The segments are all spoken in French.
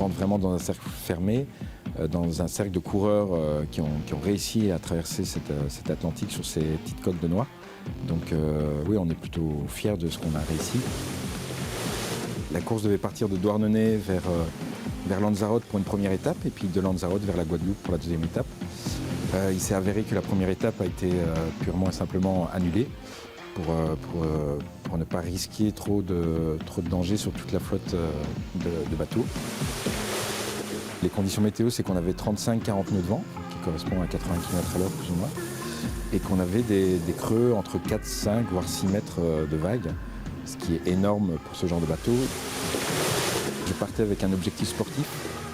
rentre vraiment dans un cercle fermé, dans un cercle de coureurs qui ont réussi à traverser cet Atlantique sur ces petites coques de noix. Donc oui, on est plutôt fiers de ce qu'on a réussi. La course devait partir de Douarnenez vers Lanzarote pour une première étape, et puis de Lanzarote vers la Guadeloupe pour la deuxième étape. Il s'est avéré que la première étape a été purement et simplement annulée pour ne pas risquer trop de danger sur toute la flotte de bateaux. Les conditions météo, c'est qu'on avait 35-40 nœuds de vent, qui correspond à 80 km/h plus ou moins, et qu'on avait des creux entre 4, 5, voire 6 mètres de vagues, ce qui est énorme pour ce genre de bateau. Je partais avec un objectif sportif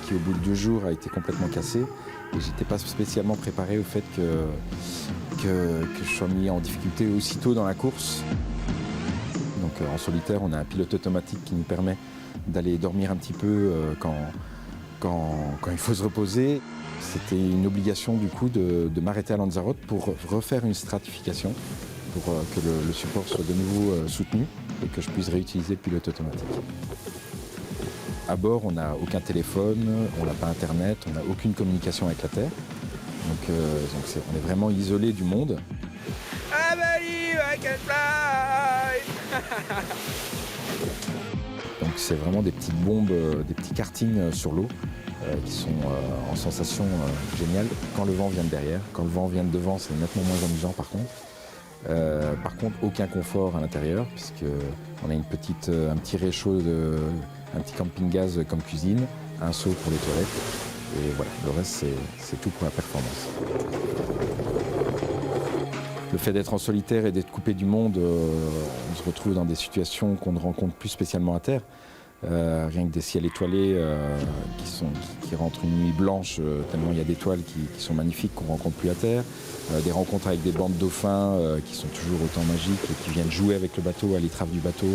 qui, au bout de 2 jours, a été complètement cassé, et j'étais pas spécialement préparé au fait que je sois mis en difficulté aussitôt dans la course. Donc en solitaire, on a un pilote automatique qui nous permet d'aller dormir un petit peu quand il faut se reposer. C'était une obligation du coup de m'arrêter à Lanzarote pour refaire une stratification, pour que le support soit de nouveau soutenu et que je puisse réutiliser le pilote automatique. À bord, on n'a aucun téléphone, on n'a pas internet, on n'a aucune communication avec la Terre. Donc on est vraiment isolé du monde. I believe I can fly. Donc c'est vraiment des petites bombes, des petits kartings sur l'eau qui sont en sensation géniale quand le vent vient de derrière. Quand le vent vient de devant, c'est nettement moins amusant par contre. Aucun confort à l'intérieur, puisqu'on a un petit réchaud, un petit camping-gaz comme cuisine, un seau pour les toilettes. Et voilà, le reste, c'est tout pour la performance. Le fait d'être en solitaire et d'être coupé du monde, on se retrouve dans des situations qu'on ne rencontre plus spécialement à terre. Rien que des ciels étoilés qui rentrent une nuit blanche, tellement il y a d'étoiles qui sont magnifiques qu'on ne rencontre plus à terre. Des rencontres avec des bandes de dauphins qui sont toujours autant magiques et qui viennent jouer avec le bateau, à l'étrave du bateau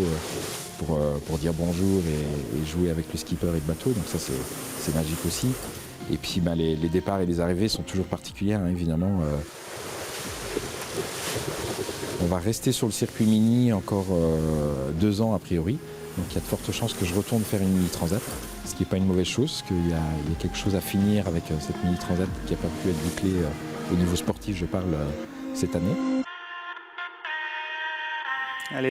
pour dire bonjour et jouer avec le skipper et le bateau. Donc ça, c'est magique aussi. Et puis les départs et les arrivées sont toujours particulières, hein, évidemment. On va rester sur le circuit mini encore 2 ans a priori. Donc il y a de fortes chances que je retourne faire une mini transat, ce qui n'est pas une mauvaise chose, parce qu'il y a quelque chose à finir avec cette mini transat qui n'a pas pu être bouclée au niveau sportif, je parle, cette année.